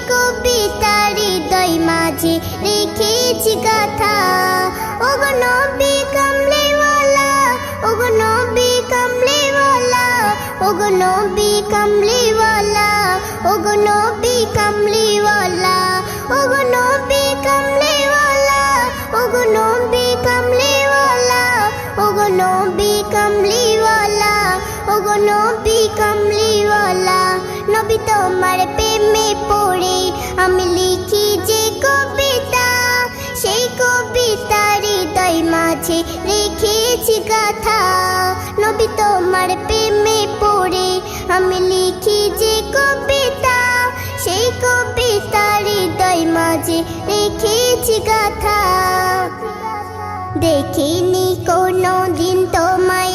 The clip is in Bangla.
কবিতার হৃদয় মাঝে রেখেছি গাথা। ওগো নবী কামলিওয়ালা, ওগো নবী কামলিওয়ালা, ওগো নবী কামলিওয়ালা, ওগো নবী কামলিওয়ালা, ওগো নবী কামলিওয়ালা, ওগো নবী কামলিওয়ালা, ওগো নবী কামলিওয়ালা, ওগো নবী কামলিওয়ালা। নবী তোমার প্রেমে পড়ে আমি লিখি যে কবিতা, সেই কবিতার হৃদয় মাঝে রেখেছি গাথা। নবী তোমার প্রেমে পড়ে আমি লিখি যে কবিতা, সেই কবিতার হৃদয় মাঝে রেখেছি গাথা। দেখিনি কোনো দিন তোমায়